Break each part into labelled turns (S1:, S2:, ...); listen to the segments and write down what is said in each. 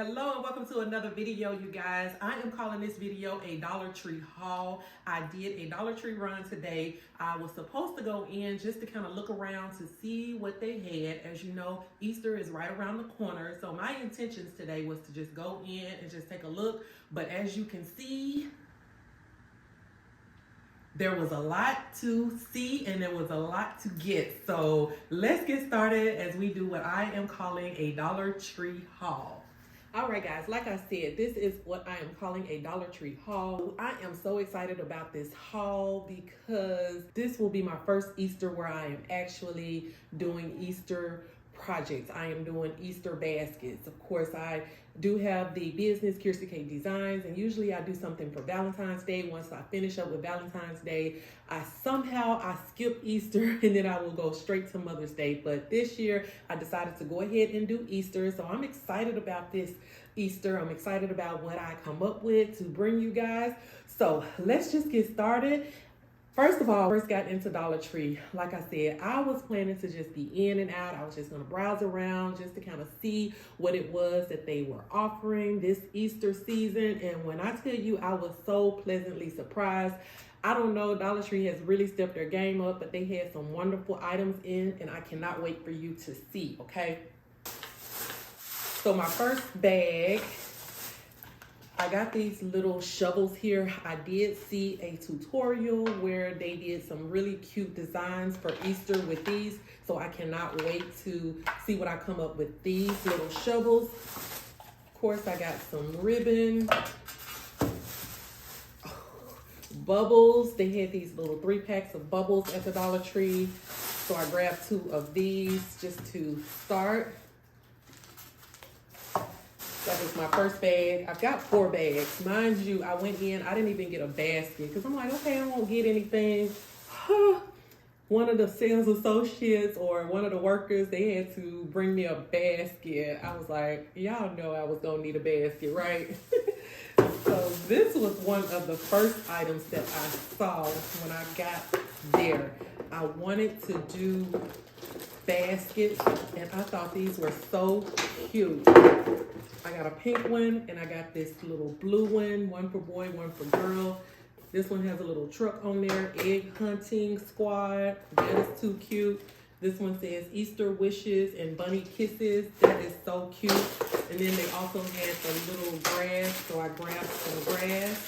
S1: Hello and welcome to another video, you guys. I am calling this video a Dollar Tree haul. I did a Dollar Tree run today. I was supposed to go in just to kind of look around to see what they had. As you know, Easter is right around the corner. So my intentions today was to just go in and just take a look. But as you can see, there was a lot to see and there was a lot to get. So let's get started as we do what I am calling a Dollar Tree haul. All right, guys, like I said, this is what I am calling a Dollar Tree haul. I am so excited about this haul because this will be my first Easter where I am actually doing Easter projects. I am doing Easter baskets. Of course, I do have the business Kirsty K Designs, and usually I do something for Valentine's Day. Once I finish up with Valentine's Day, I skip Easter and then I will go straight to Mother's Day. But this year I decided to go ahead and do Easter. So I'm excited about this Easter. I'm excited about what I come up with to bring you guys. So let's just get started. First of all, I first got into Dollar Tree. Like I said, I was planning to just be in and out. I was just going to browse around just to kind of see what it was that they were offering this Easter season. And when I tell you, I was so pleasantly surprised. I don't know, Dollar Tree has really stepped their game up, but they had some wonderful items in, and I cannot wait for you to see, okay? So my first bag, I got these little shovels here. I did see a tutorial where they did some really cute designs for Easter with these. So I cannot wait to see what I come up with these little shovels. Of course, I got some ribbon, bubbles. They had these little 3-packs of bubbles at the Dollar Tree. So I grabbed 2 of these just to start. That was my first bag. I've got 4 bags. Mind you, I went in, I didn't even get a basket because I'm like, okay, I won't get anything. One of the sales associates or one of the workers, they had to bring me a basket. I was like, y'all know I was gonna need a basket, right? So this was one of the first items that I saw when I got there. I wanted to do baskets and I thought these were so cute. I got a pink one and I got this little blue one for boy, one for girl. This one has a little truck on there, egg hunting squad. That is too cute. This one says Easter wishes and bunny kisses. That is so cute. And then they also had the little grass, so I grabbed some grass.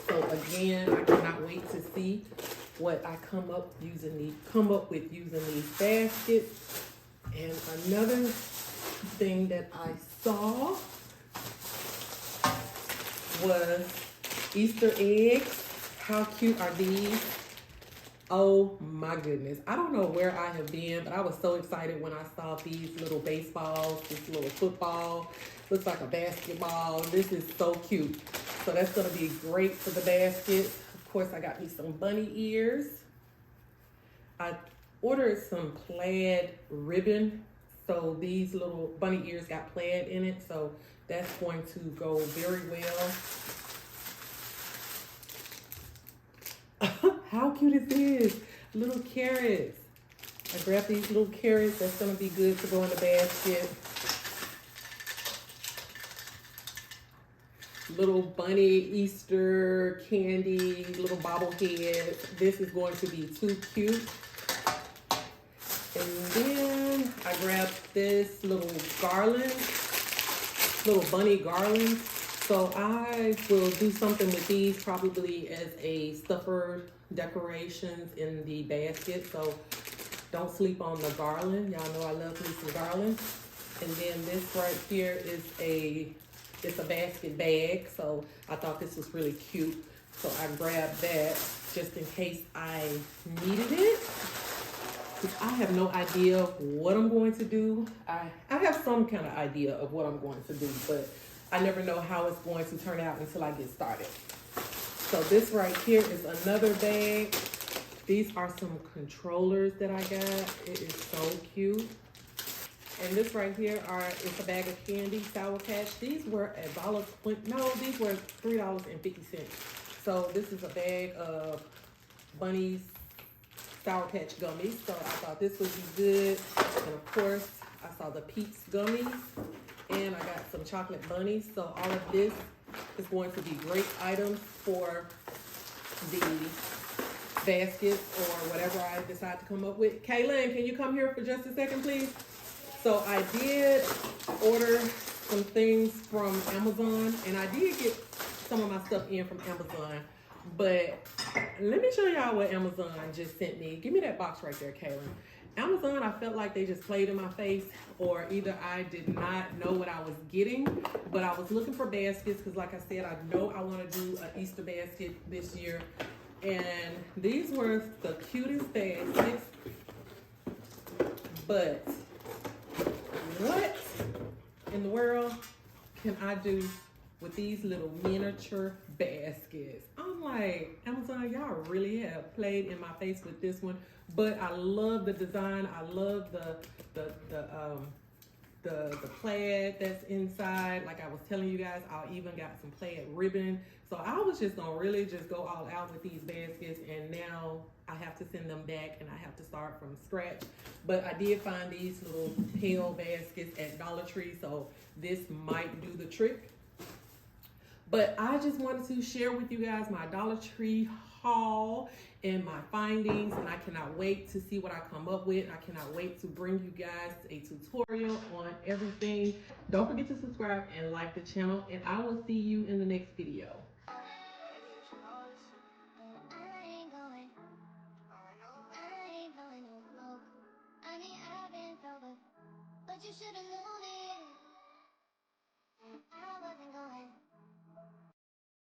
S1: So again, I cannot wait to see what I come up with using these baskets. And another thing that I saw was Easter eggs. How cute are these? Oh my goodness. I don't know where I have been, but I was so excited when I saw these little baseballs, this little football. Looks like a basketball. This is so cute. So that's going to be great for the basket. Of course, I got me some bunny ears. I ordered some plaid ribbon. So these little bunny ears got plaid in it. So that's going to go very well. How cute is this? Little carrots. I grabbed these little carrots. That's going to be good to go in the basket. Little bunny Easter candy, little bobblehead. This is going to be too cute. And then I grabbed this little garland, little bunny garland. So I will do something with these probably as a stuffer decorations in the basket. So don't sleep on the garland. Y'all know I love me some garland. And then this right here is it's a basket bag. So I thought this was really cute. So I grabbed that just in case I needed it. I have no idea what I'm going to do. I have some kind of idea of what I'm going to do, but I never know how it's going to turn out until I get started. So this right here is another bag. These are some controllers that I got. It is so cute. And this right here is a bag of candy, Sour Patch. These were $1.20. No, these were $3.50. So this is a bag of bunnies Sour Patch gummies. So I thought this would be good. And of course, I saw the Pete's gummies. And I got chocolate bunnies. So all of this is going to be great items for the baskets or whatever I decide to come up with. Kaylin, can you come here for just a second, please? So I did order some things from Amazon, and I did get some of my stuff in from Amazon. But let me show y'all what Amazon just sent me. Give me that box right there, Kaylin. Amazon, I felt like they just played in my face, or either I did not know what I was getting, but I was looking for baskets because like I said, I know I want to do an Easter basket this year. And these were the cutest baskets, but what in the world can I do with these little miniature baskets? I'm like, Amazon, y'all really have played in my face with this one, but I love the design. I love the plaid that's inside. Like I was telling you guys, I even got some plaid ribbon. So I was just gonna really just go all out with these baskets, and now I have to send them back and I have to start from scratch. But I did find these little pail baskets at Dollar Tree, so this might do the trick. But I just wanted to share with you guys my Dollar Tree haul and my findings, and I cannot wait to see what I come up with. I cannot wait to bring you guys a tutorial on everything. Don't forget to subscribe and like the channel, and I will see you in the next video. But you should've known.